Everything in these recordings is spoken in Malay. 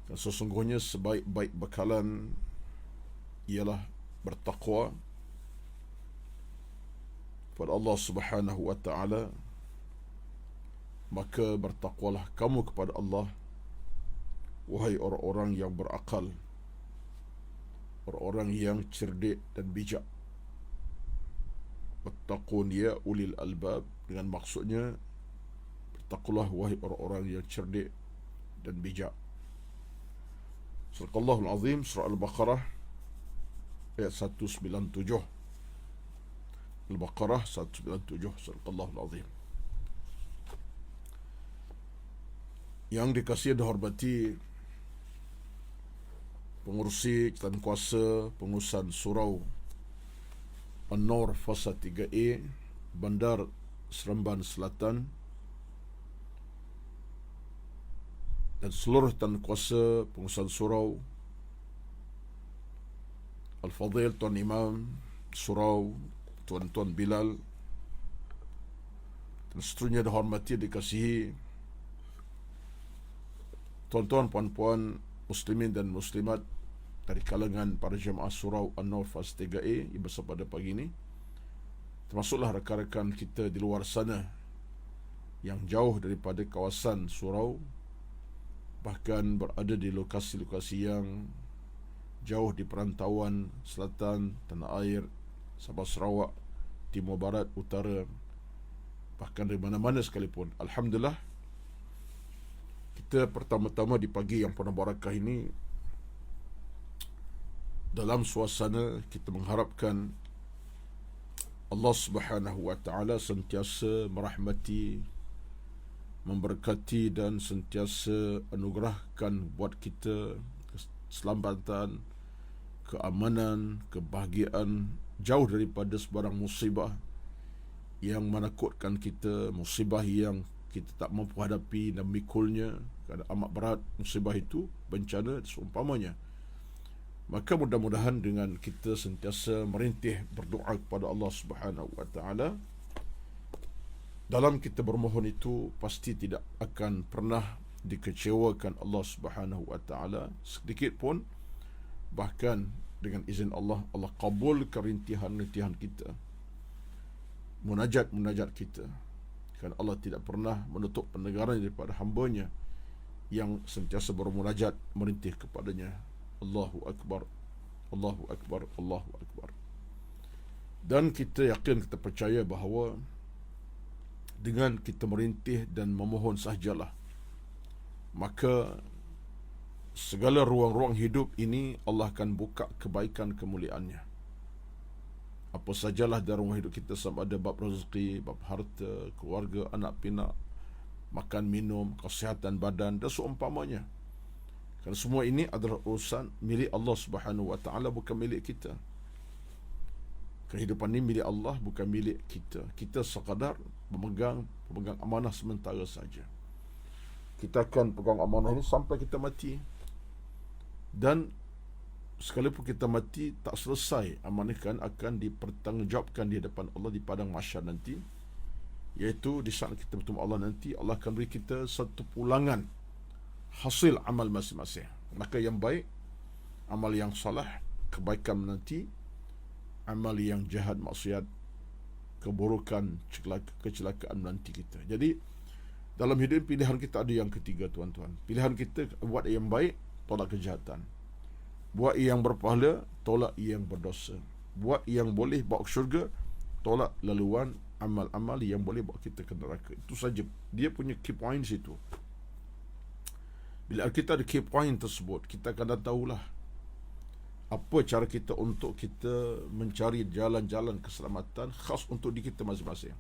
Dan sesungguhnya sebaik-baik bekalan ialah bertakwa kepada Allah Subhanahu wa taala. Maka bertakwalah kamu kepada Allah, wahai orang-orang yang berakal, orang-orang yang cerdik dan bijak. Wattaqun ya ulil albab, dengan maksudnya bertakwalah wahai orang-orang yang cerdik dan bijak. Surahul Azim, surah Al-Baqarah ayat 197. Al-Baqarah 197, Surahul Azim. Yang dikasihi dan dihormati pengurusi dan kuasa pengurusan surau An-Nur Fasa 3A, Bandar Seremban Selatan, dan seluruh dan kuasa pengurusan surau, Al-Fadhil Tuan Imam Surau, Tuan-Tuan Bilal, dan seterusnya dihormati, dikasihi tuan-tuan, puan-puan, muslimin dan muslimat dari kalangan para jemaah surau An-Nur Fas 3A yang bersama pada pagi ini, termasuklah rakan-rakan kita di luar sana yang jauh daripada kawasan surau, bahkan berada di lokasi-lokasi yang jauh di perantauan selatan tanah air, Sabah, Sarawak, Timur Barat, Utara, bahkan dari mana-mana sekalipun. Alhamdulillah, kita pertama-tama di pagi yang penuh barakah ini, dalam suasana kita mengharapkan Allah Subhanahu wa taala sentiasa merahmati, memberkati dan sentiasa anugerahkan buat kita keselamatan, keamanan, kebahagiaan, jauh daripada sebarang musibah yang menakutkan kita, musibah yang kita tak mampu hadapi dan mikulnya, kerana amat berat musibah itu, bencana seumpamanya. Maka mudah-mudahan dengan kita sentiasa merintih berdoa kepada Allah Subhanahu wa taala, dalam kita bermohon itu pasti tidak akan pernah dikecewakan Allah Subhanahu wa taala sedikit pun. Bahkan dengan izin Allah, Allah kabulkan rintihan-rintihan kita, munajat-munajat kita, kerana Allah tidak pernah menutup pendengaran daripada hamba-Nya yang sentiasa bermunajat, merintih kepadanya. Allahu Akbar, Allahu Akbar, Allahu Akbar. Dan kita yakin, kita percaya bahawa dengan kita merintih dan memohon sahajalah, maka segala ruang-ruang hidup ini Allah akan buka kebaikan kemuliaannya. Apa sajalah dari ruang hidup kita, sama ada bab rezeki, bab harta, keluarga, anak pinak, makan minum, kesihatan badan dan seumpamanya. Kerana semua ini adalah urusan milik Allah Subhanahu wa taala, bukan milik kita. Kehidupan ini milik Allah, bukan milik kita. Kita sekadar pemegang amanah sementara saja. Kita akan pegang amanah ini sampai kita mati. Dan sekalipun kita mati, tak selesai amanah kan akan dipertanggungjawabkan di hadapan Allah di padang mahsyar nanti, iaitu di saat kita bertemu Allah nanti, Allah akan beri kita satu pulangan hasil amal masing-masing. Maka yang baik, amal yang salah, kebaikan menanti; amal yang jahat, maksiat, keburukan, kecelakaan menanti kita. Jadi dalam hidup, pilihan kita ada yang ketiga, tuan-tuan. Pilihan kita buat yang baik, tolak kejahatan; buat yang berpahala, tolak yang berdosa; buat yang boleh bawa ke syurga, tolak laluan amal-amal yang boleh bawa kita ke neraka. Itu saja dia punya key point situ. Bila kita ada key point tersebut, kita akan tahulah apa cara kita untuk kita mencari jalan-jalan keselamatan khas untuk diri kita masing-masing,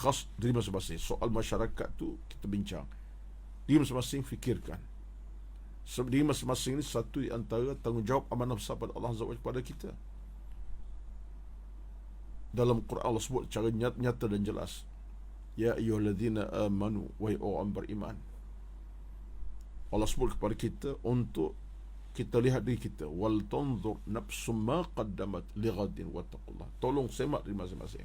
khas diri masing-masing. Soal masyarakat tu kita bincang, diri masing-masing fikirkan. Sebab diri masing-masing ini satu di antara tanggungjawab amanah besar pada Allah Azza wa Jalla kepada kita. Dalam Quran Allah sebut secara nyata dan jelas, ya ayyuhallazina amanu, wahai orang beriman. Allah sebut kepada kita untuk kita lihat diri kita, wal tanzur nafsum ma qaddamat lighadin wattaqullah. Tolong semak diri masing-masing,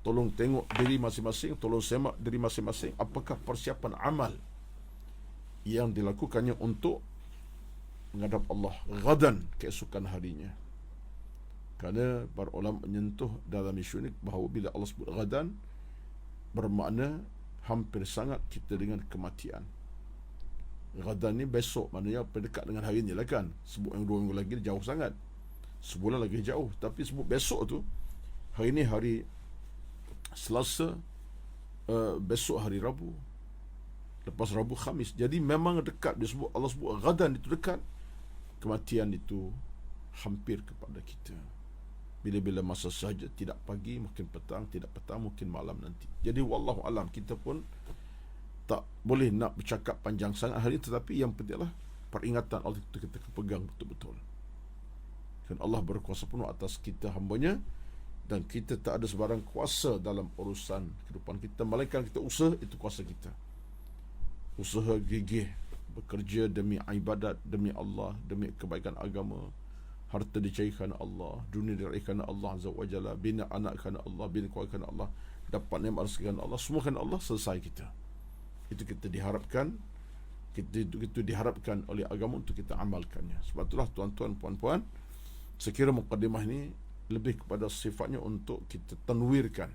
tolong tengok diri masing-masing, tolong semak diri masing-masing, apakah persiapan amal yang dilakukannya untuk menghadap Allah ghadan, keesokan harinya. Kerana para ulama menyentuh dalam isu ini bahawa bila Allah sebut ghadan, bermakna hampir sangat kita dengan kematian. Ghadan ni besok, maknanya dekat dengan hari ni lah kan. Sebut yang 2 minggu lagi jauh sangat, sebulan lagi jauh. Tapi sebut besok tu, hari ni hari Selasa, besok hari Rabu, lepas Rabu Khamis. Jadi memang dekat. Dia sebut, Allah sebut ghadan itu dekat, kematian itu hampir kepada kita. Bila-bila masa sahaja, tidak pagi mungkin petang, tidak petang mungkin malam nanti. Jadi wallahu alam, kita pun tak boleh nak bercakap panjang sangat hari ini, tetapi yang pentinglah peringatan Allah itu kita pegang betul-betul. Dan Allah berkuasa penuh atas kita hambanya, dan kita tak ada sebarang kuasa dalam urusan kehidupan kita, melainkan kita usaha, itu kuasa kita. Usaha gigih bekerja demi ibadat, demi Allah, demi kebaikan agama, harta dicari kerana Allah, dunia diraih kerana Allah Azza wa Jalla, bina anak kerana Allah, bina keluarga kerana Allah, dapat nikmat rezeki kerana Allah, semua kerana Allah, selesai kita. Itu kita diharapkan, itu diharapkan oleh agama untuk kita amalkannya. Sebab itulah tuan-tuan, puan-puan, sekira mukadimah ini lebih kepada sifatnya untuk kita tanwirkan,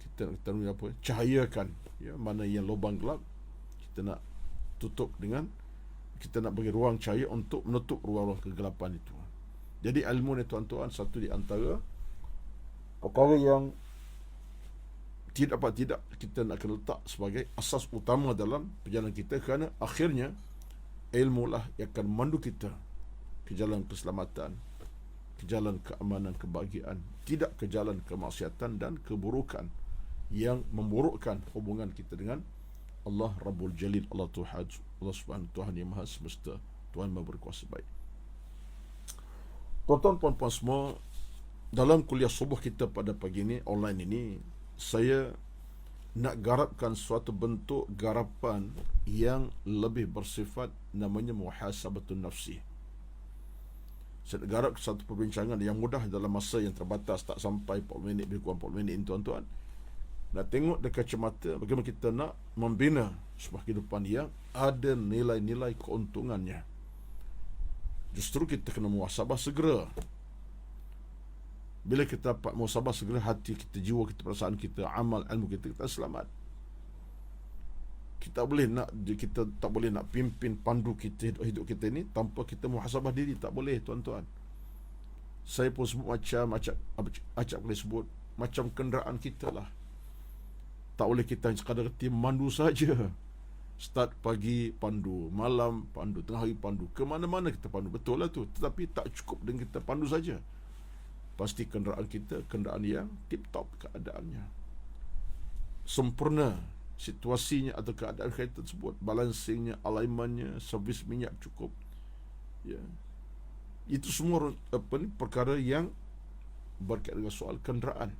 kita tanwir apa? Cahayakan, ya, mana yang lubang gelap kita nak tutup dengan, kita nak bagi ruang cahaya untuk menutup ruang-ruang kegelapan itu. Jadi ilmu ni tuan-tuan, satu di antara perkara yang tidak kita nak kena letak sebagai asas utama dalam perjalanan kita, kerana akhirnya ilmu lah yang akan memandu kita ke jalan keselamatan, ke jalan keamanan, kebahagiaan, tidak ke jalan kemaksiatan dan keburukan yang memburukkan hubungan kita dengan Allah Rabbul Jalil, Allah Tuhan, Allah Subhanahu, Tuhan yang Maha Semesta, Tuhan Maha Berkuasa Baik. Tuan-tuan, puan-puan semua, dalam kuliah subuh kita pada pagi ini, online ini, saya nak garapkan suatu bentuk garapan yang lebih bersifat namanya muhasabatun nafsi. Saya nak garap satu perbincangan yang mudah dalam masa yang terbatas, tak sampai 40 minit, lebih kurang 40 minit ini tuan-tuan. Nak tengok dari kacamata bagaimana kita nak membina sebuah kehidupan yang ada nilai-nilai keuntungannya. Justru kita kena muhasabah segera. Bila kita dapat muhasabah segera, hati kita, jiwa kita, perasaan kita, amal, ilmu kita, kita selamat. Kita tak boleh nak pimpin, pandu kita, hidup kita ini tanpa kita muhasabah diri. Tak boleh tuan-tuan. Saya pun sebut acap boleh sebut macam kenderaan kita lah. Tak boleh kita sekadar tim mandu saja. Start pagi pandu, malam pandu, tengah hari pandu, ke mana-mana kita pandu. Betul lah tu. Tetapi tak cukup dengan kita pandu saja. Pasti kenderaan kita kenderaan yang tip-top keadaannya, sempurna situasinya atau keadaan kereta tersebut, balancingnya, alignmentnya, servis minyak cukup, ya. Itu semua perkara yang berkaitan dengan soal kenderaan.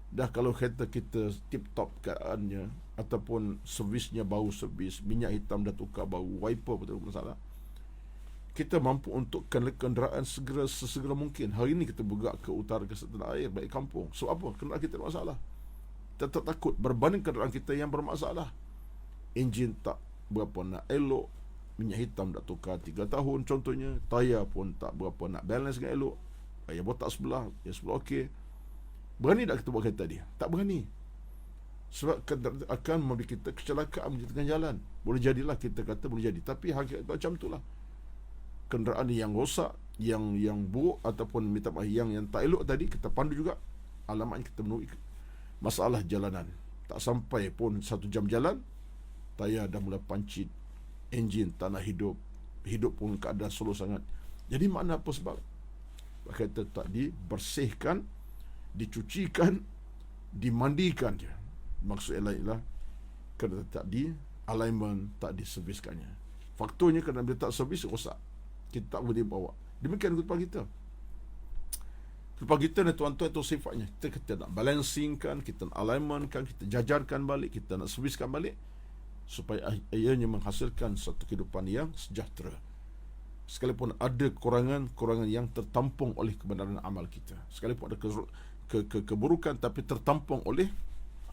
Dah kalau kereta kita tip-top keadaannya, ataupun servisnya baru servis, minyak hitam dah tukar baru, wiper betul masalah, kita mampu untuk kenderaan sesegera mungkin. Hari ini kita bergerak ke utara, ke selatan air, baik kampung. So apa? Kenderaan kita ada masalah. Kita tak takut berbanding kenderaan kita yang bermasalah. Enjin tak berapa nak elok, minyak hitam dah tukar 3 tahun contohnya, tayar pun tak berapa nak balance dengan elok, yang botak sebelah, yang sebelah okey. Berani tak kita buat kereta dia? Tak berani. Sebab akan memberi kita kecelakaan di tengah jalan. Boleh jadilah kita kata boleh jadi, tapi hakikat macam itulah. Kenderaan yang rosak, yang buruk, ataupun minta maaf yang tak elok tadi, kita pandu juga, alamatnya kita menemui masalah jalanan. Tak sampai pun 1 jam jalan, tayar dah mula pancit, enjin tak nak hidup pun keadaan slow sangat. Jadi makna apa sebab? Kata tak dibersihkan, dicucikan, dimandikan je. Maksud lain ialah kerana tak di alignment, tak diserviskannya. Faktornya kerana dia tak servis, rosak. Kita tak boleh bawa. Demikian kehidupan kita. Kehidupan kita ni tuan-tuan, itu sifatnya. Kita nak balancingkan, kita nak alignmentkan, kita jajarkan balik, kita nak serviskan balik, supaya ianya menghasilkan satu kehidupan yang sejahtera. Sekalipun ada kekurangan yang tertampung oleh kebenaran amal kita, sekalipun ada keburukan tapi tertampung oleh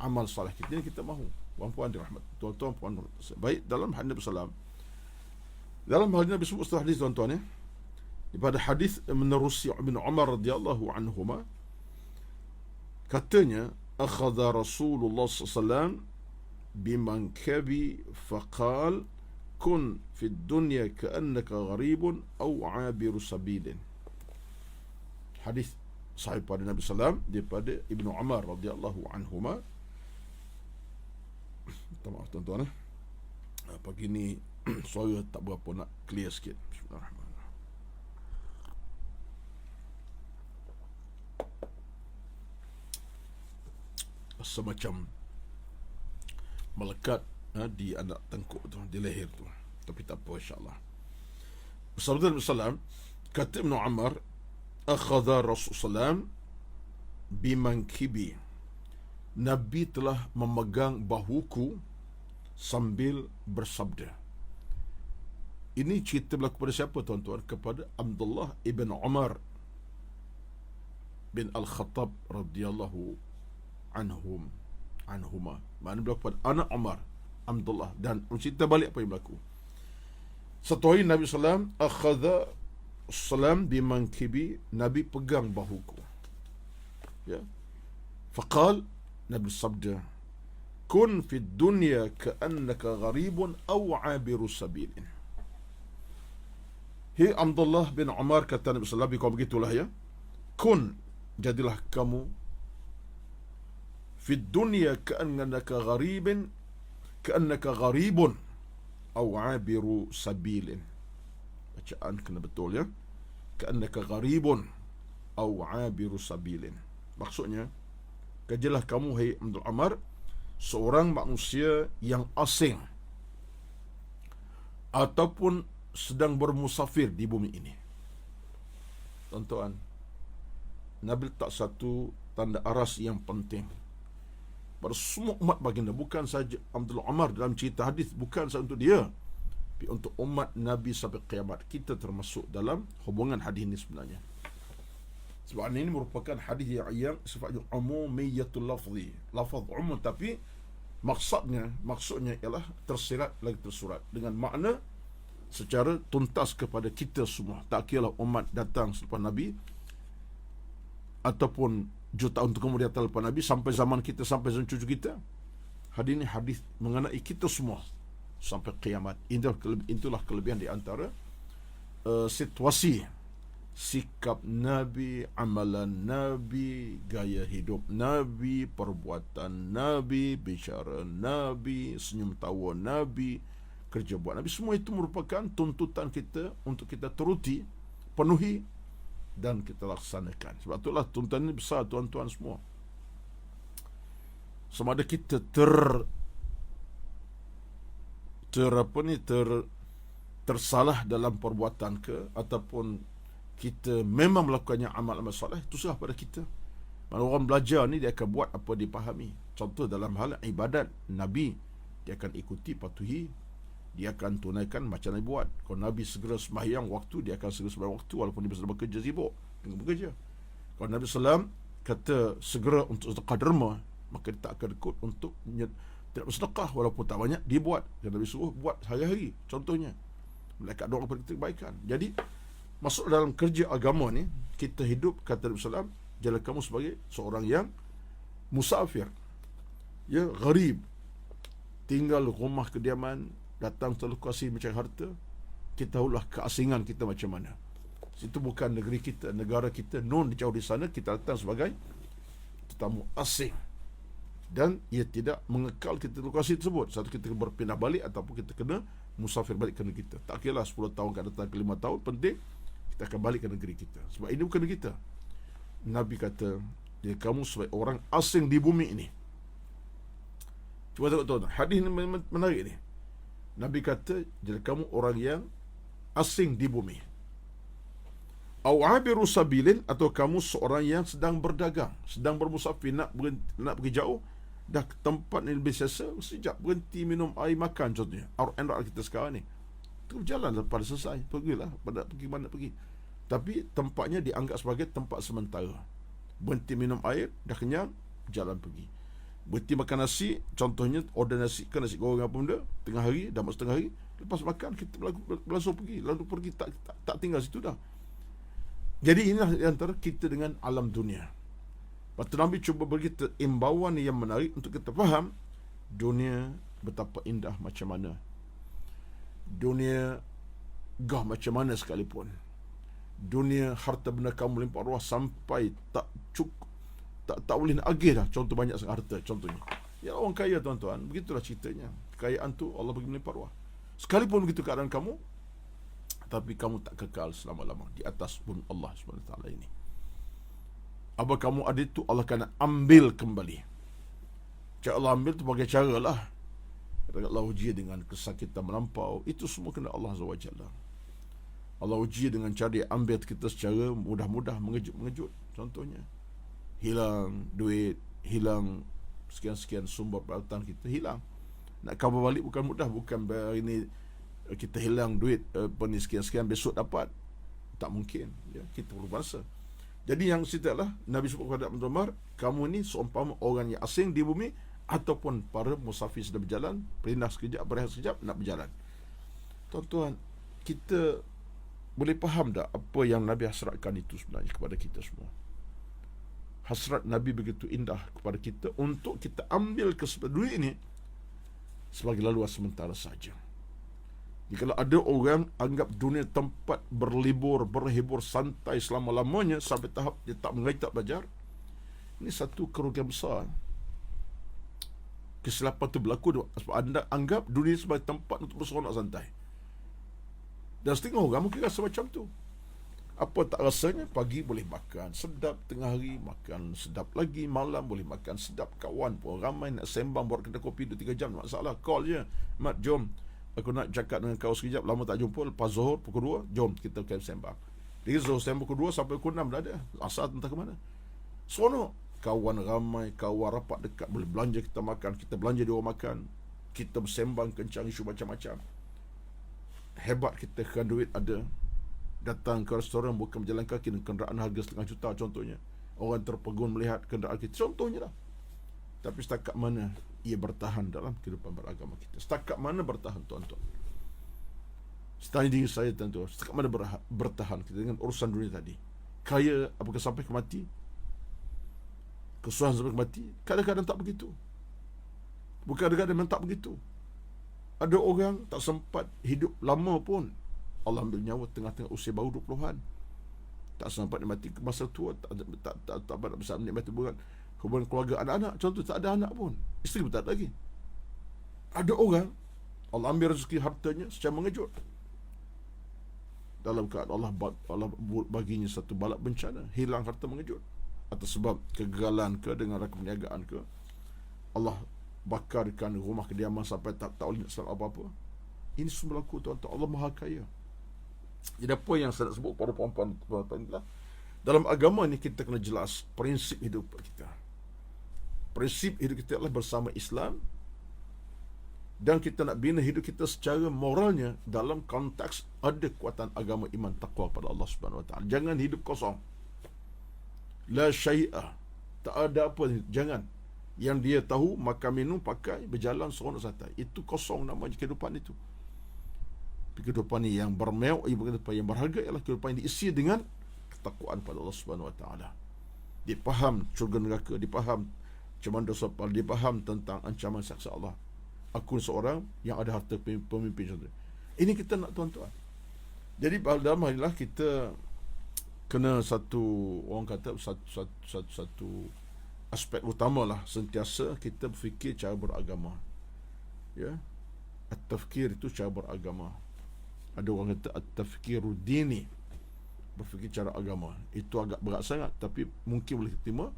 amal saleh kita, ini kita mahu. Puan-puan dirahmat, tuan-tuan, puan. Baik, dalam hadis Nabi sallam, dalam hadis Nabi sebut setelah hadis tuan-tuan ya, pada hadis menerusi Ibn Umar radhiyallahu anhuma, katanya akhadha Rasulullah sallallahu bimankabi faqal kun fi dunya ka'annaka gharibun aw 'abiru sabilin. Hadis sahih pada Nabi sallam daripada Ibnu Umar radhiyallahu anhuma. Maaf tuan-tuan, pagi ni suara tak berapa nak clear sikit. Bismillahirrahmanirrahim. Semacam melekat di anak tengkuk tu, di leher tu. Tapi tak apa, insya-Allah. Sabda Nabi sallam, kata Ibnu Umar, akhadha Rasulullah bimankibi, Nabi telah memegang bahuku sambil bersabda. Ini cerita berlaku pada siapa tuan-tuan? Kepada Abdullah ibn Umar bin Al-Khattab radhiyallahu anhuma. Maknanya berlaku pada anak Umar, Abdullah. Dan cerita balik apa yang berlaku. Satu hari Nabi sallam akhadha salam bimankibi, Nabi pegang bahuku. Ya. Faqal, Nabi sabda, kun fi dunya ka'annaka gharibun aw 'abiru sabilin. Hi Abdullah bin Umar, kata Nabi sallallahu alaihi wasallam, begitulah ya. Kun, jadilah kamu fi dunya ka'annaka gharibun aw 'abiru sabilin. Bacaan kena betul ya. Ka'annaka gharibun aw 'abiru sabilin. Maksudnya, jadilah kamu, hai Abdul Umar, seorang manusia yang asing ataupun sedang bermusafir di bumi ini. Tuan-tuan, Nabi letak satu tanda aras yang penting pada semua umat baginda, bukan saja Abdul Umar dalam cerita hadis, bukan saja untuk dia, tapi untuk umat Nabi sampai kiamat. Kita termasuk dalam hubungan hadis ini sebenarnya. Sebab ini merupakan hadis yang sifatnya umumiyatul lafzi, lafaz umum, tapi maksudnya ialah tersirat lagi tersurat dengan makna secara tuntas kepada kita semua. Tak kira umat datang selepas Nabi ataupun jutaan tahun kemudian datang selepas Nabi, sampai zaman kita, sampai zaman cucu kita. Hadis ini hadis mengenai kita semua sampai kiamat. Itulah kelebihan di antara situasi, sikap Nabi, amalan Nabi, gaya hidup Nabi, perbuatan Nabi, bicara Nabi, senyum tawa Nabi, kerja buat Nabi. Semua itu merupakan tuntutan kita untuk kita turuti, penuhi dan kita laksanakan. Sebab itulah tuntutan ini besar tuan-tuan semua. Sama ada kita tersalah dalam perbuatan ke, ataupun kita memang melakukannya amal-amal soleh, itu serah pada kita. Mana orang belajar ni, dia akan buat apa dipahami. Contoh dalam hal ibadat Nabi, dia akan ikuti, patuhi, dia akan tunaikan macam Nabi buat. Kalau Nabi segera sembahyang waktu, dia akan segera sembahyang waktu, walaupun dia sedang bekerja sibuk dengan bekerja. Kalau Nabi SAW kata segera untuk sedekah derma, maka dia tak akan ikut untuk tidak bersedekah, walaupun tak banyak, dia buat. Dan Nabi suruh buat hari-hari, contohnya. Malaikat doa kepada kita kebaikan. Jadi masuk dalam kerja agama ni, kita hidup, kata Nabi SAW, jadilah kamu sebagai seorang yang musafir, ya, gharib, tinggal rumah kediaman, datang terlokasi mencari harta. Kita tahulah keasingan kita macam mana. Situ bukan negeri kita, negara kita, jauh di sana, kita datang sebagai tetamu asing. Dan ia tidak mengekal kita lokasi tersebut. Satu, kita berpindah balik, ataupun kita kena musafir balik ke negeri kita. Tak kira 10 tahun ke datang ke 5 tahun, penting kita akan balik ke negeri kita. Sebab ini bukan negeri kita. Nabi kata, dia kamu sebagai orang asing di bumi ini. Cuba tengok tuan, hadis ini menarik ni. Nabi kata, jadi kamu orang yang asing di bumi. Au abiru sabilin, atau kamu seorang yang sedang berdagang, sedang bermusafir, nak pergi jauh, dah ke tempat yang lebih selesa, sekejap berhenti minum air, makan contohnya. Out kita sekarang ni, tu berjalan lepas selesai, pergilah, pergi mana pergi. Tapi tempatnya dianggap sebagai tempat sementara. Berhenti minum air, dah kenyang, jalan pergi. Berhenti makan nasi, contohnya order nasi, kan nasi goreng apa benda, tengah hari, dah masuk tengah hari, lepas makan kita langsung pergi, lalu pergi, tak tinggal situ dah. Jadi inilah antara kita dengan alam dunia. Lepas tu Nabi cuba bagi kita imbauan yang menarik untuk kita faham dunia betapa indah macam mana, dunia gah macam mana sekalipun, dunia harta benda kamu melimpah ruah sampai tak cukup, tak boleh nak agih dah. Contoh banyak sangat harta, contohnya ya orang kaya tuan-tuan, begitulah ceritanya. Kekayaan tu Allah bagi melimpah ruah. Sekalipun begitu keadaan kamu, tapi kamu tak kekal selama-lama di atas bumi Allah SWT ini. Apa kamu ada itu, Allah akan ambil kembali. Cara Allah ambil tu bagi cara lah. Allah uji dengan kesakitan melampau, itu semua kena Allah SWT. Allah uji dengan cara dia ambil kita secara mudah-mudah, mengejut-mengejut. Contohnya hilang duit, hilang sekian-sekian sumber peralatan kita hilang. Nak cover balik bukan mudah. Bukan hari ni kita hilang duit ni sekian-sekian, besok dapat. Tak mungkin ya. Kita perlu masa. Jadi yang sitalah Nabi sebut kepada Abdul Umar, kamu ni seumpama orang yang asing di bumi ataupun para musafir sedang berjalan, perindah sekejap, berehat sekejap, nak berjalan. Tuan-tuan, kita boleh faham tak apa yang Nabi hasratkan itu sebenarnya kepada kita semua? Hasrat Nabi begitu indah kepada kita untuk kita ambil kesempatan duit ini sebagai laluan sementara saja. Jika ada orang anggap dunia tempat berlibur, berhibur, santai selama-lamanya sampai tahap dia tak mengaji, tak belajar, ini satu kerugian besar. Kesilapan itu berlaku sebab anda anggap dunia sebagai tempat untuk berseronok santai. Dan setengah orang mungkin rasa macam tu. Apa tak rasanya, pagi boleh makan sedap, tengah hari makan sedap lagi, malam boleh makan sedap, kawan pun ramai nak sembang buat kedai kopi 2-3 jam, tak masalah, call je, Mat jom aku nak cakap dengan kau sekejap, lama tak jumpa, lepas Zuhur pukul 2 jom kita akan sembang. Jadi Zuhur sembang pukul 2 sampai pukul 6 dah ada, asal entah ke mana. Seronok, kawan ramai, kawan rapat dekat, boleh belanja, kita makan, kita belanja dia orang makan, kita bersembang kencang isu macam-macam. Hebat kita kan, duit ada, datang ke restoran bukan berjalan kaki dengan kenderaan harga 500,000 juta contohnya. Orang terpegun melihat kenderaan kita, contohnya lah. Tapi setakat mana ia bertahan dalam kehidupan beragama kita? Setakat mana bertahan, tuan-tuan? Tanya diri saya, tuan-tuan, setakat mana bertahan kita dengan urusan dunia tadi? Kaya apakah sampai ke mati? Kesusahan sampai ke mati? Kadang-kadang tak begitu. Bukan kadang-kadang memang tak begitu. Ada orang tak sempat hidup lama pun, Allah ambil nyawa tengah-tengah usia baru 20-an. Tak sempat nikmati ke masa tua, tak dapat besar menikmati hubungan keluarga, anak-anak. Contoh, tak ada anak pun, isteri pun tak ada lagi. Ada orang Allah ambil rezeki hartanya secara mengejut. Dalam keadaan Allah baginya satu balak bencana, hilang harta mengejut. Atas sebab kegagalan ke, dengan rakam perniagaan ke, Allah bakarkan rumah kediaman sampai tak boleh nak selamat apa-apa. Ini semua berlaku, tuan-tuan. Allah Maha Kaya. Jadi apa yang saya nak sebut pada puan-puan adalah, dalam agama ni kita kena jelas prinsip hidup kita. Prinsip hidup kita adalah bersama Islam, dan kita nak bina hidup kita secara moralnya dalam konteks ada kekuatan agama, iman, taqwa pada Allah Subhanahu Wa Taala. Jangan hidup kosong. La syai'ah. Tak ada apa, jangan. Yang dia tahu makan, minum, pakai, berjalan, seronok santai. Itu kosong namanya kehidupan itu. Kehidupan yang bermewah, kehidupan yang berharga ialah kehidupan yang diisi dengan ketakwaan pada Allah Subhanahu Wa Taala. Dia faham syurga neraka, dia faham ancaman dosa, dia faham tentang ancaman siksa Allah. Aku seorang yang ada harta pemimpin contoh. Ini kita nak, tuan-tuan. Jadi dalam hal inilah kita kena satu, orang kata satu aspek utamalah, sentiasa kita berfikir cara beragama. Ya. At-tafkir itu cara beragama. Ada orang kata at-tafkiru dini, berfikir cara agama. Itu agak berat sangat, tapi mungkin boleh diterima.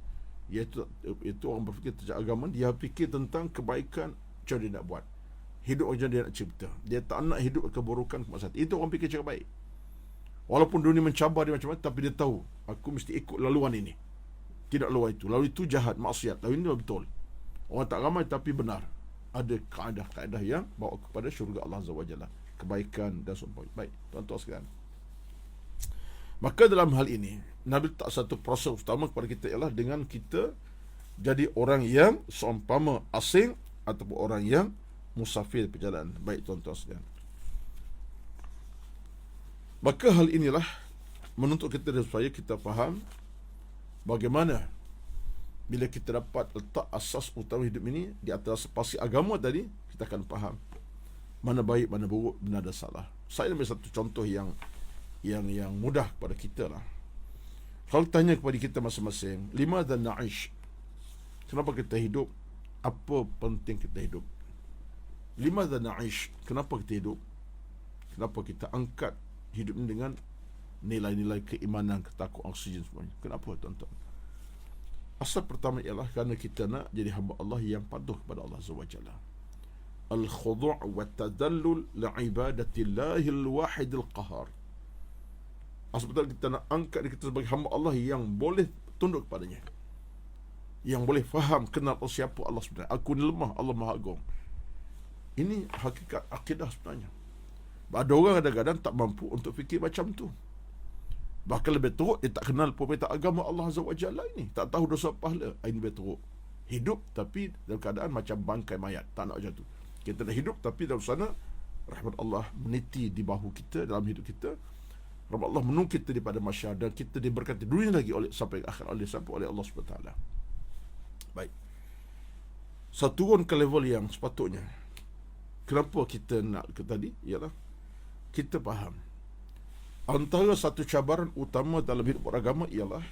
Iaitu orang berfikir cara agama, dia fikir tentang kebaikan cara dia nak buat, hidup macam dia nak cipta. Dia tak nak hidup keburukan, kemaksiatan. Itu orang fikir cara baik. Walaupun dunia mencabar dia macam-macam, tapi dia tahu, aku mesti ikut laluan ini, tidak laluan itu. Laluan itu jahat, maksiat. Laluan ini betul. Orang tak ramai tapi benar. Ada kaedah-kaedah yang bawa kepada syurga Allah Azza wa Jalla, kebaikan dan sebagainya. Baik, tuan-tuan sekalian, maka dalam hal ini Nabi tak satu proses utama kepada kita ialah dengan kita jadi orang yang seumpama asing ataupun orang yang musafir perjalanan. Baik tuan-tuan sekalian. Maka hal inilah menuntut kita supaya kita faham bagaimana bila kita dapat letak asas utama hidup ini di atas pasti agama tadi, kita akan faham mana baik, mana buruk, benar dan salah. Saya ambil satu contoh yang mudah kepada kita lah. Kalau tanya kepada kita masing-masing, limadha na'ish? Kenapa kita hidup? Apa penting kita hidup? Limadha na'ish? Kenapa kita hidup? Kenapa kita angkat hidup ini dengan nilai-nilai keimanan, ketakwaan, oksigen semuanya? Kenapa tuan-tuan? Asal pertama ialah kerana kita nak jadi hamba Allah yang patuh kepada Allah Azza wa Jalla. Al-khudu' wa tadallul li'ibadatillahi al-wahid al-qahar. Asal pertama kita nak angkat kita sebagai hamba Allah yang boleh tunduk kepadanya, yang boleh faham, kenal siapa Allah sebenarnya. Aku ni lemah, Allah Maha Agung. Ini hakikat akidah sebenarnya. Ada orang kadang-kadang tak mampu untuk fikir macam tu. Bahkan lebih teruk, dia tak kenal pemerintah agama Allah Azza wa Jalla ini. Tak tahu dosa pahala. Ini lebih teruk. Hidup tapi dalam keadaan macam bangkai mayat. Tak nak macam tu. Kita dah hidup tapi dalam sana rahmat Allah meniti di bahu kita dalam hidup kita. Rahmat Allah menunggu kita daripada masyarakat, dan kita diberkati dunia lagi sampai akhir oleh Allah SWT. Baik. Saya turun ke level yang sepatutnya. Kenapa kita nak ke tadi? Ialah kita faham antara satu cabaran utama dalam hidup beragama ialah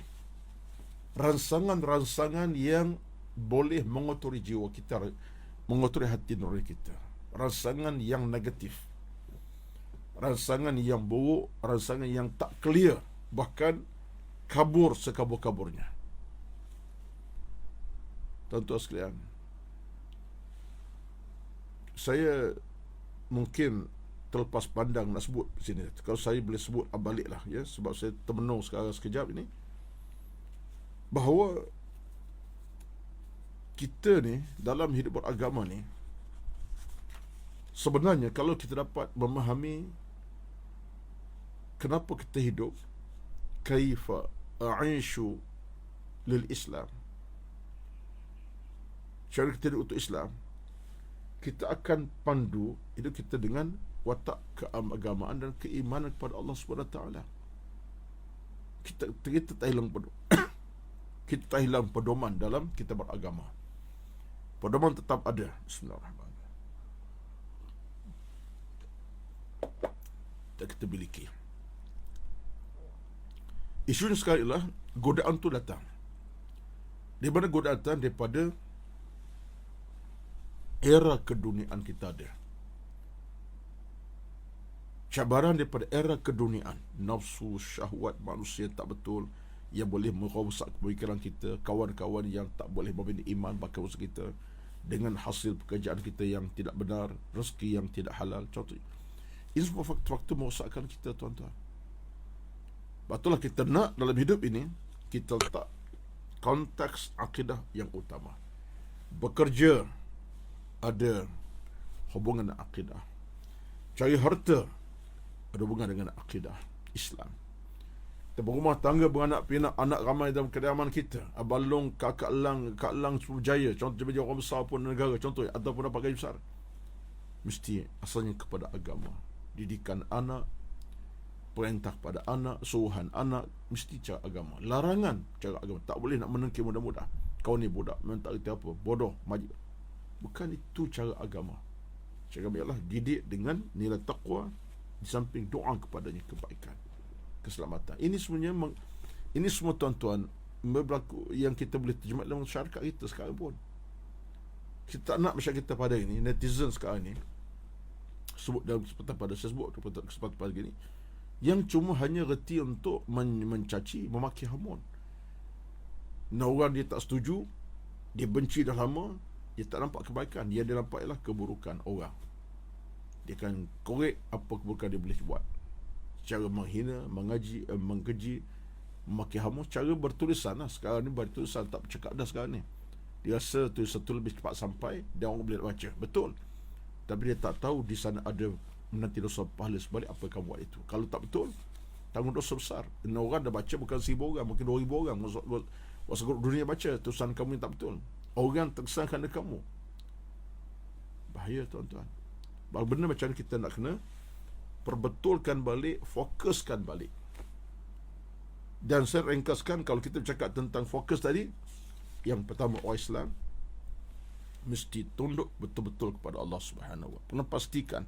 rangsangan-rangsangan yang boleh mengotori jiwa kita, mengotori hati nurani kita. Rangsangan yang negatif, rangsangan yang buruk, rangsangan yang tak clear, bahkan kabur sekabur-kaburnya. Tuan-tuan sekalian, saya mungkin terlepas pandang nak sebut sini. Kalau saya boleh sebut baliklah ya, sebab saya termenung sekarang sekejap ini, bahawa kita ni dalam hidup beragama ni, sebenarnya kalau kita dapat memahami kenapa kita hidup, kaifa a'ishu lil Islam, cara kita hidup untuk Islam, kita akan pandu hidup kita dengan watak keagamaan dan keimanan kepada Allah SWT. Kita tak hilang kita tak hilang pedoman dalam kita beragama. Pedoman tetap ada. Bismillahirrahmanirrahim. Dan kita miliki. Isu sekali ialah godaan tu datang. Di mana godaan datang? Daripada era keduniaan kita ada. Cabaran daripada era keduniaan, nafsu, syahwat manusia tak betul yang boleh merosak pemikiran kita, kawan-kawan yang tak boleh membina iman bahkan usaha kita, dengan hasil pekerjaan kita yang tidak benar, rezeki yang tidak halal. Contoh, ini semua faktor-faktor merosakkan kita, tuan-tuan. Betullah kita nak dalam hidup ini kita letak konteks akidah yang utama. Bekerja ada hubungan dengan akidah. Cari harta ada hubungan dengan akidah Islam. Kita berumah tangga, beranak pinak, anak ramai dalam kediaman kita. Abang Long, Kak Lang Jaya, contoh jadi orang besar pun negara, contoh, ataupun apa gaji besar, mesti asalnya kepada agama. Didikan anak, perintah kepada anak, suruhan anak, mesti cara agama. Larangan cara agama. Tak boleh nak menengki mudah-mudah. Kau ni budak, memang tak kerti apa, bodoh, maju. Bukan itu cara agama. Cara agama ialah didik dengan nilai taqwa, di samping doa kepadanya kebaikan, keselamatan. Ini sebenarnya ini semua tuan-tuan berlaku yang kita boleh terjemah dalam masyarakat kita sekarang pun. Kita tak nak masyarakat kita pada ini, netizen sekarang ni, sebut dalam kesempatan pada saya sebut kesempatan pada gini, yang cuma hanya reti untuk mencaci, memaki hamun. Nah, orang dia tak setuju, dia benci dah lama, dia tak nampak kebaikan, dia nampak ialah keburukan orang. Dia akan korek apa keburukan dia boleh buat. Cara menghina, mengkeji, memaki hamun, cara bertulisan lah. Sekarang ni bertulisan, tak bercakap dah sekarang ni. Dia rasa tulisan tu lebih cepat sampai dan orang boleh baca. Betul. Tapi dia tak tahu di sana ada menanti dosa pahala sebalik apa kamu buat itu. Kalau tak betul, tanggung dosa besar. Dan orang dah baca bukan 1,000 orang, mungkin 2,000 orang. seluruh dunia baca tulisan kamu yang tak betul. Orang terkesan kerana kamu. Bahaya tuan-tuan. Benda macam ni kita nak kena perbetulkan balik, fokuskan balik. Dan saya ringkaskan, kalau kita bercakap tentang fokus tadi, yang pertama, orang Islam mesti tunduk betul-betul kepada Allah Subhanahu wa Ta'ala. Pastikan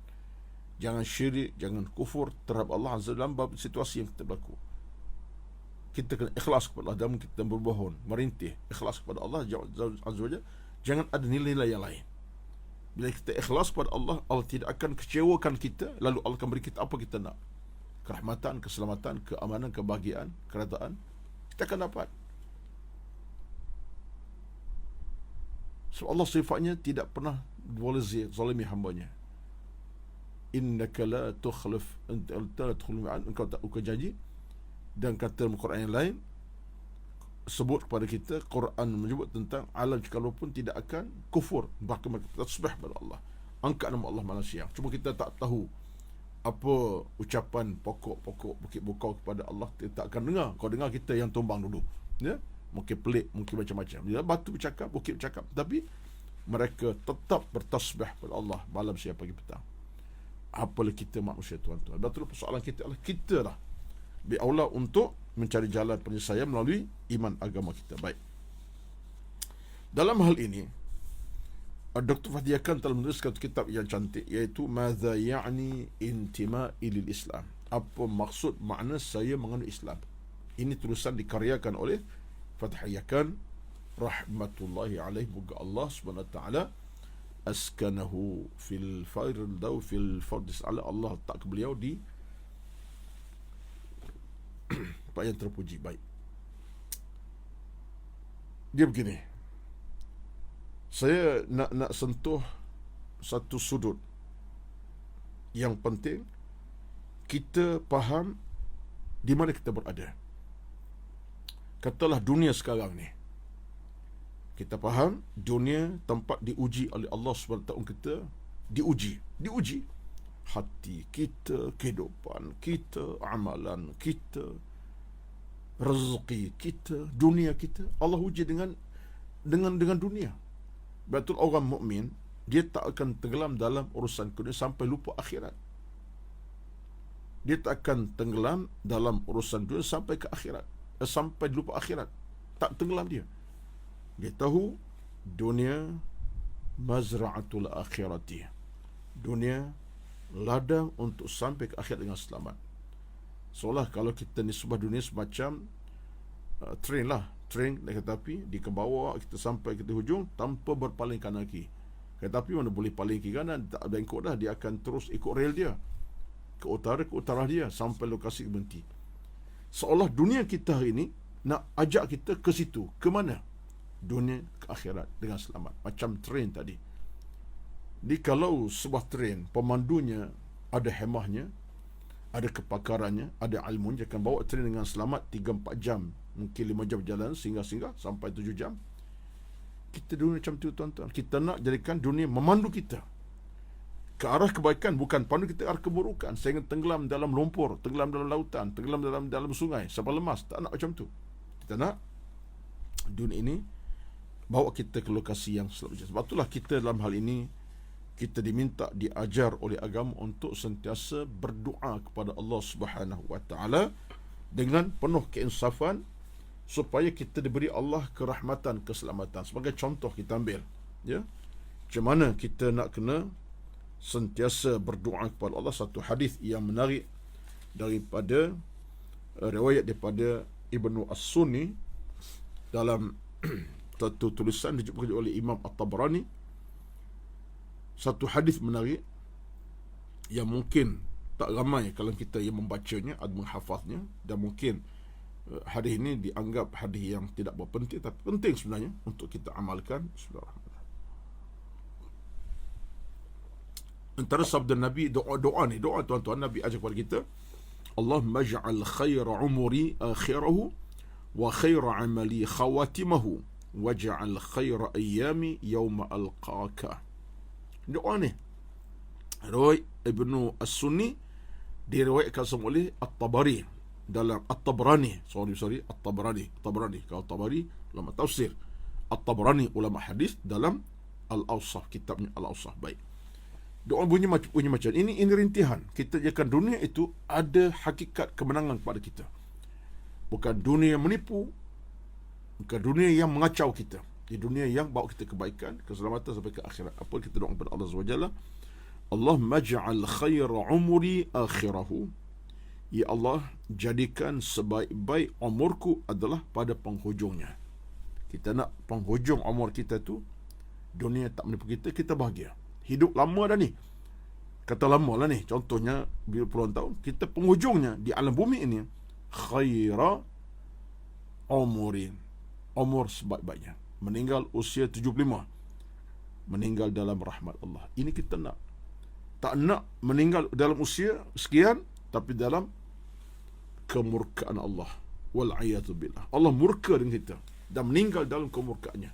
jangan syirik, jangan kufur terhadap Allah Azza dalam situasi yang kita berlaku. Kita kena ikhlas kepada Allah dalam kita berbohong, merintih, ikhlas kepada Allah Azza wa Jalla. Jangan ada nilai-nilai yang lain. Bila kita ikhlas kepada Allah, Allah tidak akan kecewakan kita, lalu Allah akan beri kita apa kita nak. Kerahmatan, keselamatan, keamanan, kebahagiaan, keredaan, kita akan dapat. Sebab Allah sifatnya tidak pernah boleh zalimi hambanya. Innaka la tukhlif, anta tadkhulu ma'an, engkau tak ukar janji. Dan kata Al-Quran yang lain sebut kepada kita, Quran menyebut tentang alam sekalipun tidak akan kufur, bahkan mereka tasbih kepada Allah, angkat nama Allah malam siang. Cuma kita tak tahu apa ucapan pokok-pokok Bukit Bukau kepada Allah, kita tak akan dengar. Kau dengar kita yang tumbang dulu, ya? Mungkin pelik, mungkin macam-macam. Bila batu bercakap, bukit bercakap, tapi mereka tetap bertasbih kepada Allah malam siang, pagi petang. Apalah kita manusia, tuan-tuan. Betul, persoalan kita adalah kita lah bi'aula untuk mencari jalan penyelesaian melalui iman agama kita. Baik. Dalam hal ini, Dr. Fadhiyah Khan telah menuliskan kitab yang cantik, iaitu Madza ya'ni intima'i lil Islam. Apa maksud, makna saya menganut Islam. Ini tulisan dikaryakan oleh Fadhiyah Khan rahmatullahi alaihi. Moga Allah Subhanahu wa taala askanahu fil firdaus fil firdaus ala, Allah letak ke beliau di tempat yang terpuji. Baik. Dia begini. Saya nak sentuh satu sudut yang penting. Kita faham di mana kita berada. Katalah dunia sekarang ni, kita faham dunia tempat diuji oleh Allah SWT. Kita diuji hati kita, kehidupan kita, amalan kita, rezeki kita, dunia kita. Allah uji dengan dunia. Betul, orang mukmin dia tak akan tenggelam dalam urusan dunia sampai lupa akhirat. Dia tak akan tenggelam dalam urusan dunia sampai ke akhirat, sampai lupa akhirat. Tak tenggelam dia. Dia tahu dunia mazra'atul akhirati. Dunia ladang untuk sampai ke akhirat dengan selamat. Seolah kalau kita ni sebuah dunia semacam train naik kereta api, di ke bawah kita sampai ke hujung tanpa berpaling kanan kiri. Kereta api mana boleh paling kiri kanan, tak bengkok dah, dia akan terus ikut rel dia ke utara dia sampai lokasi berhenti. Seolah dunia kita hari ini nak ajak kita ke situ. Ke mana? Dunia ke akhirat dengan selamat. Macam train tadi. Jadi kalau sebuah train, pemandunya ada hemahnya, ada kepakarannya, ada ilmunya, akan bawa train dengan selamat 3-4 jam, mungkin 5 jam berjalan sehingga sampai 7 jam. Kita dunia macam tu, tuan-tuan. Kita nak jadikan dunia memandu kita ke arah kebaikan, bukan pandu kita ke arah keburukan, sehingga tenggelam dalam lumpur, tenggelam dalam lautan, tenggelam dalam sungai sampai lemas. Tak nak macam tu. Kita nak dunia ini bawa kita ke lokasi yang selalu. Sebab itulah kita dalam hal ini kita diminta, diajar oleh agama untuk sentiasa berdoa kepada Allah Subhanahu wa taala dengan penuh keinsafan, supaya kita diberi Allah kerahmatan, keselamatan. Sebagai contoh kita ambil, ya, macam mana kita nak kena sentiasa berdoa kepada Allah. Satu hadis yang menarik daripada riwayat daripada Ibnu As-Sunni dalam satu tulisan dijemput oleh Imam At-Tabrani. Satu hadis menarik yang mungkin tak ramai kalau kita yang membacanya atau menghafaznya, dan mungkin hadis ini dianggap hadis yang tidak berpenting, tapi penting sebenarnya untuk kita amalkan. Bismillahirrahmanirrahim. Antara sabda Nabi, doa ni, tuan-tuan, Nabi ajar kepada kita, Allahumma ja'al khaira umuri akhirahu wa khaira amali khawatimahu wa ja'al khaira ayyami yawma alqaka. Doa ni riwayat Ibnu As-Sunni, diriwayatkan oleh At-Tabari dalam At-Tabrani, At-Tabrani kalau Tabari ulama tafsir, At-Tabrani ulama hadis dalam Al-Awsaf, kitabnya Al-Awsaf. Baik. Doa bunyi macam ini rintihan. Kita jadikan dunia itu ada hakikat kemenangan kepada kita. Bukan dunia yang menipu, bukan dunia yang mengacau kita. Di dunia yang bawa kita kebaikan, keselamatan sampai ke akhirat. Apa kita doa kepada Allah SWT? Allahumma ja'al khaira umuri akhirahu. Ya Allah, jadikan sebaik-baik umurku adalah pada penghujungnya. Kita nak penghujung umur kita tu, dunia tak menipu kita, kita bahagia. Hidup lama dah ni. Kata lama lah ni. Contohnya, bila puluhan tahun, kita penghujungnya di alam bumi ini, khaira umurin. Umur sebaik-baiknya. Meninggal usia 75. Meninggal dalam rahmat Allah. Ini kita nak. Tak nak meninggal dalam usia sekian, tapi dalam kemurkaan Allah. Wal'iyatu billah. Allah murka dengan kita. Dan meninggal dalam kemurkaannya.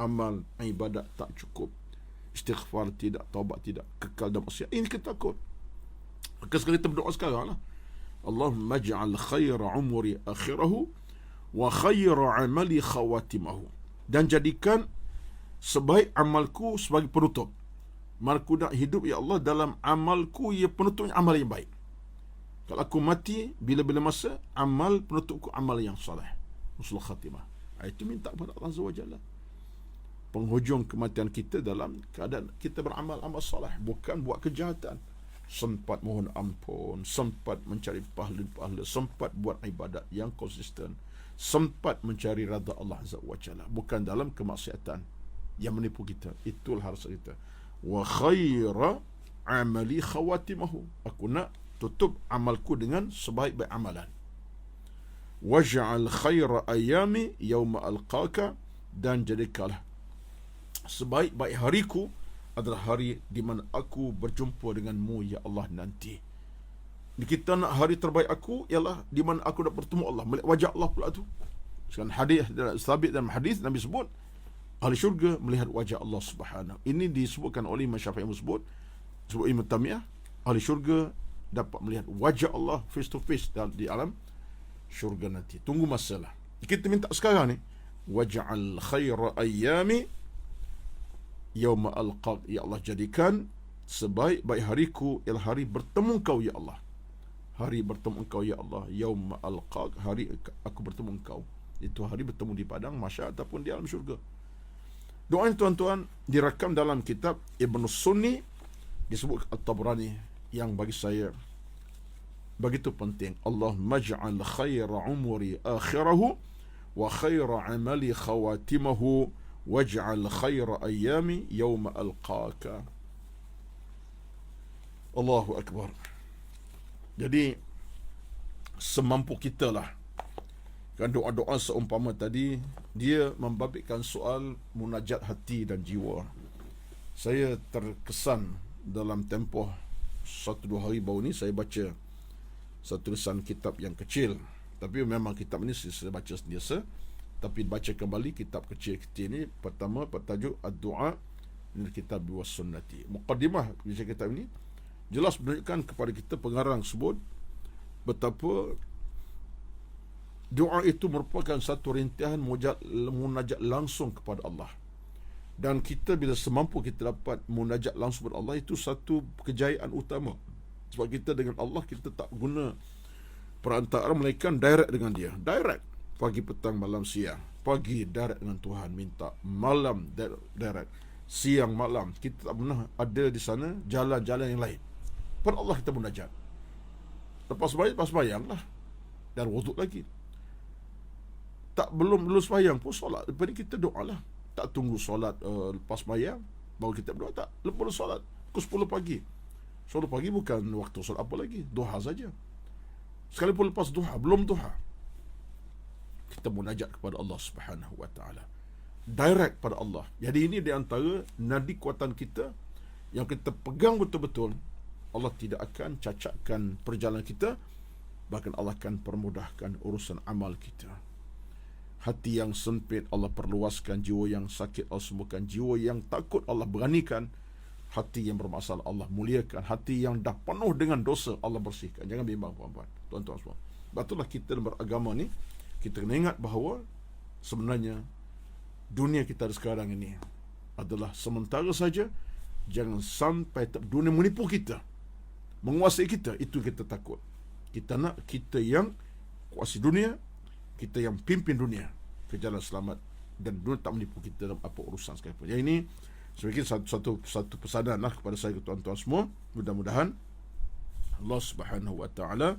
Amal, ibadat tak cukup. Istighfar tidak, taubat tidak. Kekal dalam maksiat. Ini kita takut. Maka sekali kita berdoa sekarang lah. Allahumma ja'al khaira umuri akhirahu wa khaira amali khawatimahu. Dan jadikan sebaik amalku sebagai penutup. Malku nak hidup, ya Allah, dalam amalku, ya penutupnya amal yang baik. Kalau aku mati, bila-bila masa, amal penutupku amal yang salih. Husnul khatimah. Itu minta kepada Allah Azza wa Jalla. Penghujung kematian kita dalam keadaan kita beramal amal salih, bukan buat kejahatan. Sempat mohon ampun, sempat mencari pahala, sempat buat ibadat yang konsisten, sempat mencari redha Allah Azza wa Jalla, bukan dalam kemaksiatan yang menipu kita. Itulah harus kita. Wa khaira amali khawatimahu. Aku nak tutup amalku dengan sebaik-baik amalan. Waj'al khaira ayami yawma alqaka. Dan jadikanlah sebaik-baik hariku adalah hari di mana aku berjumpa denganmu, ya Allah, nanti. Kita nak hari terbaik aku ialah di mana aku dapat bertemu Allah, melihat wajah Allah pula tu. Sekarang hadis sabit dalam hadis Nabi sebut ahli syurga melihat wajah Allah Subhanahu. Ini disebutkan oleh Imam Syafi'i sebut Ibn Taymiyah, ahli syurga dapat melihat wajah Allah face to face di alam syurga nanti. Tunggu masalah. Kita minta sekarang ni, waj'al khaira ayyami yauma alqaq. Ya Allah, jadikan sebaik-baik hariku ialah hari bertemu Engkau, ya Allah. Hari bertemu Engkau, ya Allah. Yauma alqaq, hari aku bertemu Engkau. Itu hari bertemu di padang mahsyar ataupun di alam syurga. Doa ini, tuan-tuan, direkam dalam kitab Ibn Sunni, disebut At-Tabrani, yang bagi saya begitu penting. Allahumma ja'al khaira umuri akhirahu wa khaira amali khawatimahu waj'al khaira ayyami yawma alqaka. Allahu Akbar. Jadi semampu kita lah. Kan doa-doa seumpama tadi, dia membabitkan soal munajat hati dan jiwa. Saya terkesan dalam tempoh 1-2 hari baru ni, saya baca satu tulisan kitab yang kecil. Tapi memang kitab ini saya baca sentiasa, tapi baca kembali kitab kecil-kecil ini. Pertama, bertajuk Ad-Du'a min Kitab wa Sunnati. Muqaddimah kitab ini jelas menunjukkan kepada kita, pengarang sebut betapa doa itu merupakan satu rintihan munajat langsung kepada Allah. Dan kita bila semampu kita dapat munajat langsung kepada Allah, itu satu kejayaan utama. Sebab kita dengan Allah, kita tak guna perantara, melainkan direct dengan dia. Direct. Pagi, petang, malam, siang. Pagi direct dengan Tuhan, minta. Malam direct. Siang, malam. Kita tak pernah ada di sana jalan-jalan yang lain. Pada Allah kita munajat. Lepas sembahyang lah. Dan wuduk lagi. Belum sembahyang pun solat. Lepas ni kita doa lah. Tak tunggu solat lepas sembahyang baru kita berdoa. Tak. Lepas solat pukul 10 pagi. 10 pagi bukan waktu solat apa lagi. Duha saja. Sekalipun lepas duha, belum duha, kita munajat kepada Allah Subhanahu wa ta'ala. Direct pada Allah. Jadi ini di antara nadi kuatan kita yang kita pegang betul-betul. Allah tidak akan cacatkan perjalanan kita, bahkan Allah akan permudahkan urusan amal kita. Hati yang sempit Allah perluaskan, jiwa yang sakit Allah sembuhkan, jiwa yang takut Allah beranikan, hati yang bermasalah Allah muliakan, hati yang dah penuh dengan dosa Allah bersihkan. Jangan bimbang, puan-puan, tuan-tuan semua. Betullah kita beragama ni, kita kena ingat bahawa sebenarnya dunia kita ada sekarang ini adalah sementara saja. Jangan sampai dunia menipu kita, menguasai kita. Itu kita takut. Kita nak kita yang kuasai dunia, kita yang pimpin dunia ke jalan selamat, dan dunia tak menipu kita dalam apa urusan sekalipun. Yang ini sebagai satu pesanan lah kepada saya, ke tuan-tuan semua. Mudah-mudahan Allah Subhanahu wa taala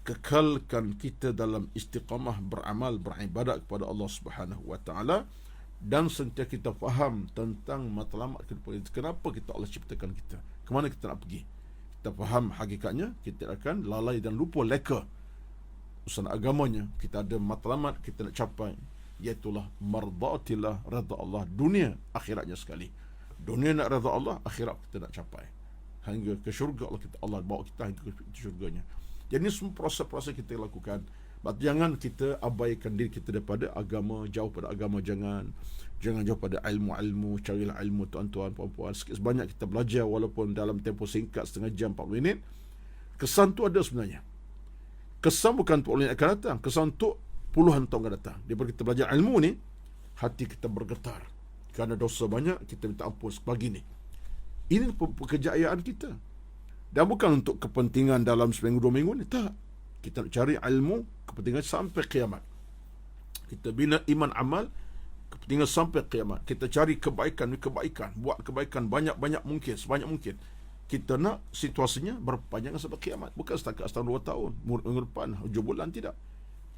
kekalkan kita dalam istiqamah beramal, beribadat kepada Allah Subhanahu wa taala, dan sentiasa kita faham tentang matlamat kehidupan kita. Kenapa Allah ciptakan kita, ke mana kita nak pergi. Kita faham hakikatnya, kita akan lalai dan lupa leka urusan agamanya. Kita ada matlamat kita nak capai, iaitulah mardaatillah, redha Allah, dunia akhiratnya sekali. Dunia nak redha Allah, akhirat kita nak capai hingga ke syurga. Allah bawa kita hingga ke syurganya. Jadi ini semua proses-proses kita lakukan. Jangan kita abaikan diri kita daripada agama, jauh pada agama. Jangan jauh pada ilmu-ilmu. Carilah ilmu, tuan-tuan, puan-puan. Sikit sebanyak kita belajar, walaupun dalam tempoh singkat, setengah jam, 40 minit. Kesan tu ada sebenarnya. Kesan bukan untuk orang yang akan datang, kesan untuk puluhan tahun akan datang. Daripada kita belajar ilmu ni, hati kita bergetar kerana dosa banyak, kita minta ampun sebagi ni. Ini kejayaan kita. Dan bukan untuk kepentingan dalam seminggu 2 minggu ni, tak. Kita nak cari ilmu, kepentingan sampai kiamat. Kita bina iman amal, kepentingan sampai kiamat. Kita cari kebaikan, buat kebaikan banyak-banyak mungkin, sebanyak mungkin. Kita nak situasinya berpanjangan sampai kiamat. Bukan setakat setahun 2 tahun, minggu depan, hujung bulan, tidak.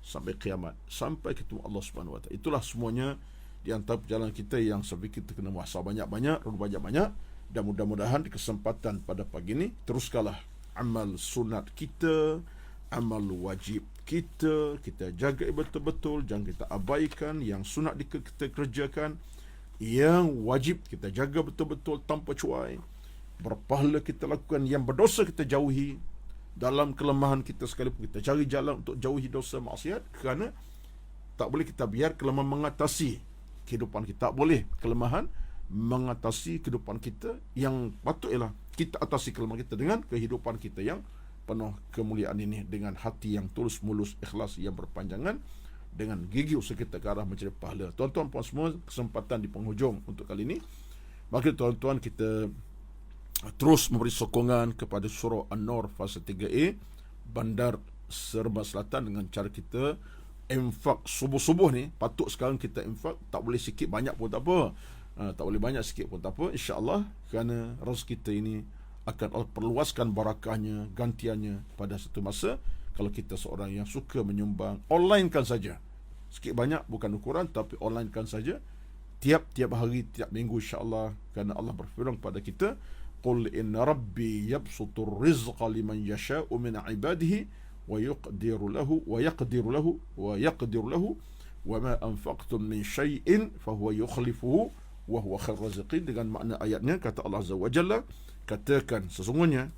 Sampai kiamat, sampai ketemu Allah Subhanahu wa taala. Itulah semuanya di antara perjalanan kita yang saya fikir kita kena wasa banyak-banyak, dan mudah-mudahan di kesempatan pada pagi ini teruskanlah amal sunat kita, amal wajib kita jaga betul-betul. Jangan kita abaikan. Yang sunat kita kerjakan, yang wajib kita jaga betul-betul tanpa cuai. Berpahala kita lakukan, yang berdosa kita jauhi. Dalam kelemahan kita sekalipun, kita cari jalan untuk jauhi dosa maksiat, kerana tak boleh kita biar kelemahan mengatasi kehidupan kita. Tak boleh kelemahan mengatasi kehidupan kita. Yang patut ialah kita atasi kelemahan kita dengan kehidupan kita yang penuh kemuliaan ini, dengan hati yang tulus mulus, ikhlas yang berpanjangan, dengan gigi usaha kita ke arah mencari pahala. Tuan-tuan puan semua, kesempatan di penghujung untuk kali ini. Maka tuan-tuan, kita terus memberi sokongan kepada surau An-Nur fasa 3A Bandar Seremban Selatan dengan cara kita infak subuh-subuh ni. Patut sekarang kita infak, tak boleh sikit banyak pun tak apa, tak boleh banyak sikit pun tak apa, insya-Allah, kerana rezeki kita ini akan Allah perluaskan barakahnya, gantiannya pada satu masa. Kalau kita seorang yang suka menyumbang, onlinekan saja, sikit banyak bukan ukuran, tapi onlinekan saja tiap-tiap hari, tiap minggu, insya-Allah. Kerana Allah berfirman kepada kita, qul inna rabbi yabsutur rizqa liman yasha'u min ibadihi wa yaqdiru lahu wa ma anfaqtum min syai'in fahuwa yukhlifuhu wa huwa khairur raziqin. Dengan makna ayatnya, kata Allah Azza wa Jalla, katakan sesungguhnya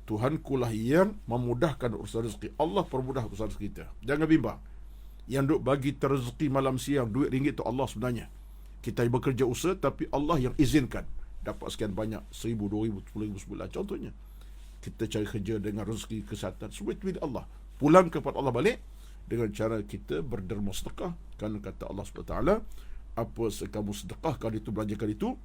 Tuhanku lah yang memudahkan urusan rezeki. Allah permudah urusan rezeki kita. Jangan bimbang. Yang duk bagi rezeki malam siang, duit ringgit tu Allah sebenarnya. Kita bekerja usaha, tapi Allah yang izinkan dapat sekian banyak, 1,000, 2,000, 10,000 sebulan. Contohnya, kita cari kerja dengan rezeki, kesihatan, semua itu milik Allah. Pulang kepada Allah balik dengan cara kita berderma sedekah. Kerana kata Allah SWT, apa kamu sedekahkan itu, belanjakan itu,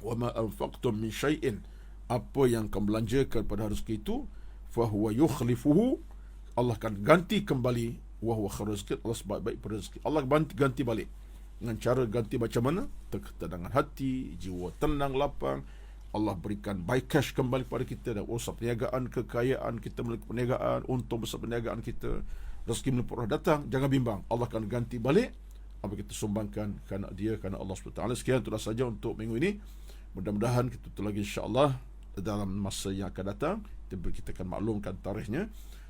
wa ma anfaqtum min syai'in, apa yang kamu belanjakan pada rezeki itu, fahuwa yukhlifuhu, Allah akan ganti kembali, wa huwa khairur raziqin, Allah sebaik-baik rezeki. Allah ganti balik. Dengan cara ganti macam mana? Ketenangan hati, jiwa tenang, lapang. Allah berikan buy cash kembali kepada kita, dan urusan perniagaan, kekayaan kita, memiliki perniagaan, untung besar perniagaan kita, rezeki melimpah datang. Jangan bimbang, Allah akan ganti balik apa kita sumbangkan kerana Dia, kerana Allah SWT. Sekian itulah saja untuk minggu ini. Mudah-mudahan kita tu lagi, insya-Allah, dalam masa yang akan datang kita akan maklumkan tarikhnya.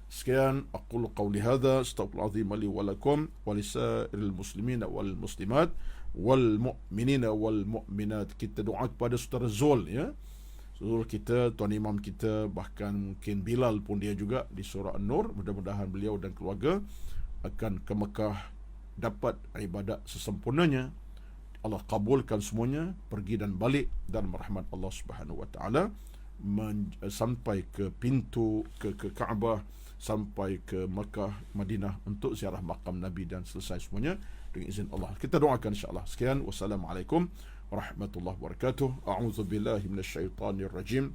Sekian, aqulu qawli hadha, astaghfirullahalazim li wa lakum wa lisairil muslimin wal muslimat wal mu'minina wal mu'minat. Kita doa kepada saudara Zul, ya, Zul kita, tuan imam kita, bahkan mungkin Bilal pun dia juga di surah An-Nur. Mudah-mudahan beliau dan keluarga akan ke Mekah dapat ibadat sesempurnanya. Allah kabulkan semuanya, pergi dan balik dan merahmat Allah Subhanahu wa taala. sampai ke pintu ke Kaabah, sampai ke Makkah, Madinah untuk ziarah makam Nabi dan selesai semuanya dengan izin Allah. Kita doakan insya-Allah. Sekian, wassalamualaikum warahmatullahi wabarakatuh. A'udzu billahi minasyaitonir rajim.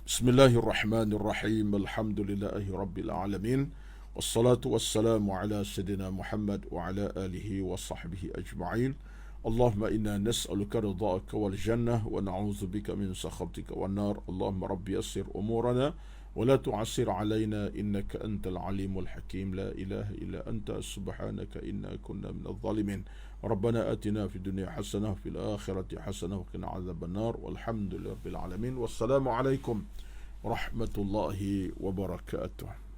Bismillahirrahmanirrahim. Alhamdulillahi rabbil alamin. Wassalatu wassalamu ala sayyidina Muhammad wa ala alihi wa sahbihi ajma'in. اللهم إنا نسألك رضاك والجنة ونعوذ بك من سخطك والنار. اللهم رب يسر أمورنا ولا تعسر علينا إنك أنت العليم الحكيم. لا إله إلا أنت سبحانك إنا كنا من الظالمين. ربنا آتنا في الدنيا حسنة وفي الآخرة حسنة وقنا عذاب النار. والحمد لله رب العالمين. والسلام عليكم ورحمة الله وبركاته.